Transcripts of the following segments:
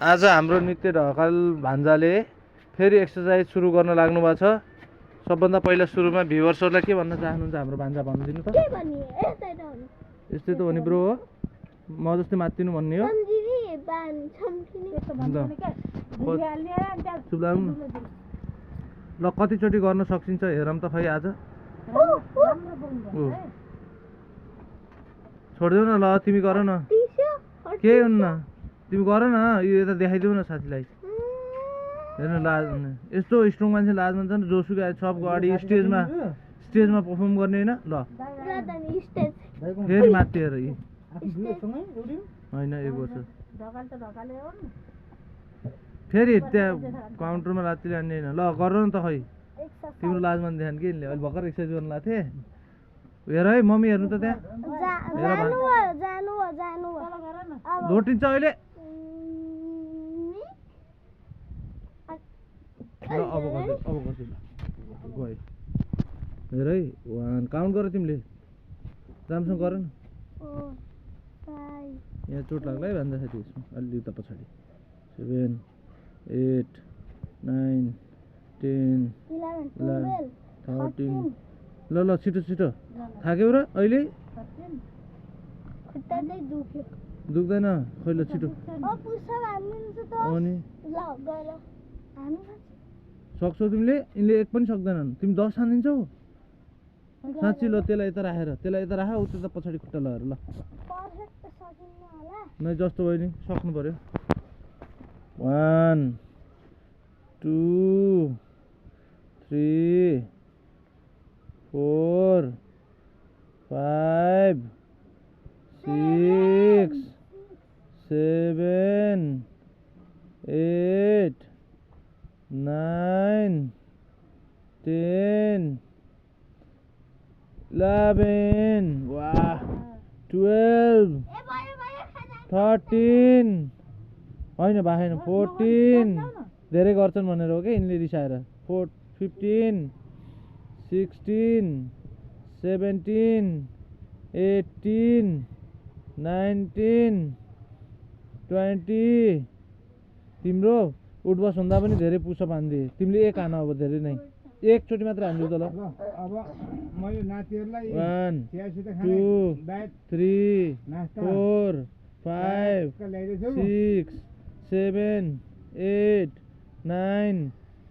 आज हाम्रो नित्य ढकाल भान्जाले फेरि एक्सर्साइज सुरु गर्न लाग्नु भएको छ। सबभन्दा पहिला सुरुमा भ्युअर्सहरूलाई के भन्न चाहनुहुन्छ हाम्रो भान्जा भन्दिनु त? यस्तै त हो नि ब्रो, हो म जस्तै मात्तिनु भन्ने हो। ल कतिचोटि गर्न सकिन्छ हेरौँ त खै आज। छोडिदेऊ न, ल तिमी गर न, के हुन्न तिमी गर न, यो यता देखाइदेऊ न साथीलाई। हेर्नु लाज यस्तो स्ट्रङ मान्छे लाज मान्छ नि, जोसुकै सबको अगाडि स्टेजमा पर्फर्म गर्ने होइन। ल फेरि मात्तिएर होइन 1 वर्ष फेरि त्यहाँ काउन्टरमा लात्तीले हान्ने होइन। ल गर न त खै, तिम्रो लाज मान देखान कि अहिले भर्खर एक्सर्साइज गर्नु लाग्थेँ। हेर है मम्मी, हेर्नु त त्यहाँ लोटिन्छ अहिले। ल अब गर्छु गयो। हेर है 1 काउन्ट गर तिमीले, राम्रोसँग गर न। यहाँ चोट लाग्ला है भन्दा साथी, यसमा अलि उता पछाडि 7 8 9 10 11 13। ल छिटो छिटो थाक्यौ र अहिले दुख्दैन खै। ल छिटो अनि सक्छौ तिमीले, यिनले 1 पनि सक्दैनन्। तिमी 10 हानिदिन्छौ साँच्ची? ल त्यसलाई यता राखेर, त्यसलाई यता राख, उता त पछाडि खुट्टा लगाएर। ल नै जस्तो भयो नि, सक्नु पर्यो। 1 2 3 4 5 6 7 8 9 10 11 वाह 12 13 होइन बाहेन 14 धेरै गर्छन् भनेर हो कि यिनले रिसाएर। 15 16 17 18 19 20। तिम्रो उठबस भन्दा पनि धेरै पुसअप हान्दिए तिमीले। 1 हान अब, धेरै नै, एकचोटि मात्र हान्दियो त। ल अब मैले नातिहरुलाई 1 2 3 4 5 6 7 8 9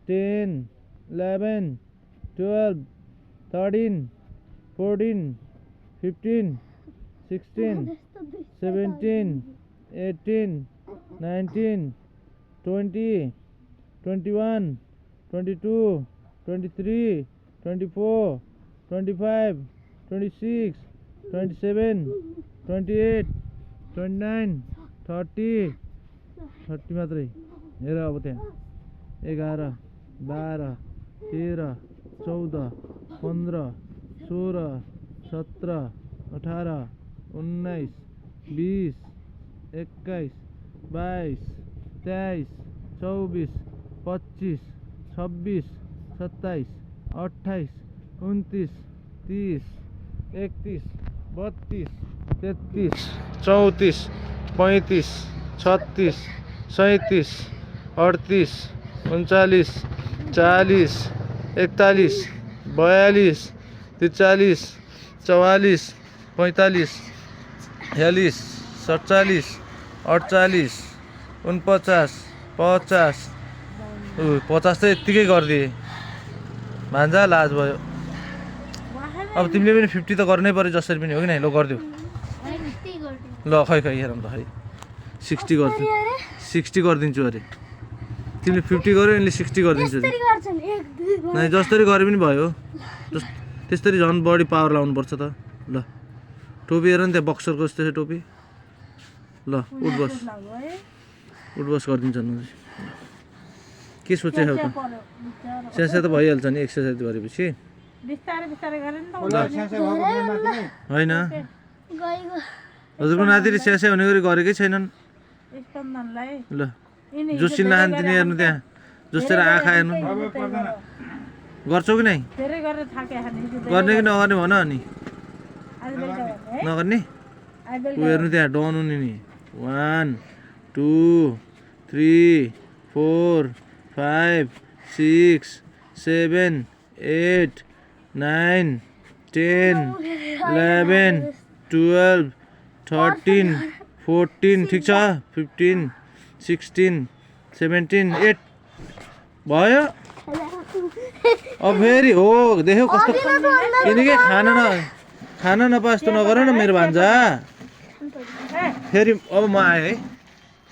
10 11 12 13 14 15 16 17 18 19 20 21 22 23 24 25 26 27 28 29 30 मात्रै। हेर अब त्यहाँ 11 12 13 14 15 16 17 18 19 20 21 22 23 24 25 26 27 28 29 30 31 32 33 34 35 36 37 38 39 40 41 42 43 44 45 46 47 48 49 50 50 त यत्तिकै गरिदिए भान्जा। लाज भयो। अब तिमीले पनि 50 त गर्नै पर्यो जसरी पनि हो कि नै। ल गरिदेऊ। ल खै हेरौँ त खै 60 गर्छु, 60 गरिदिन्छु अरे। तिमीले 50 गर्यो, यिनले 60 गरिदिन्छु अरे। नै जसरी गरे पनि भयो, त्यस्तरी झन् बढी पावर लाउनुपर्छ त। ल टोपी हेर नि त्यहाँ बक्सरको जस्तो छ टोपी। ल उठबस गरिदिन्छ नि। के सोचेको त? स्यास्या त भइहाल्छ नि एक्सर्साइज गरेपछि। होइन हजुरको नातिले स्यास्या हुने गरी गरेकै छैनन्। ल जोसिन नाहान्तिनी हेर्नु त्यहाँ, जोसेर आँखा हेर्नु। गर्छौ कि नै? गर्ने कि नगर्ने भन अनि। नगर्ने ऊ हेर्नु त्यहाँ डन हुने नि। 1 2 3 4 5 6 7 8 9 10 11 12 13 14 ठिक छ 15 16 17 8 भयो अब फेरि हो देख्यौ कस्तो किनकि खाना नपाए जस्तो नगर न मेरो भान्जा फेरि अब म आएँ है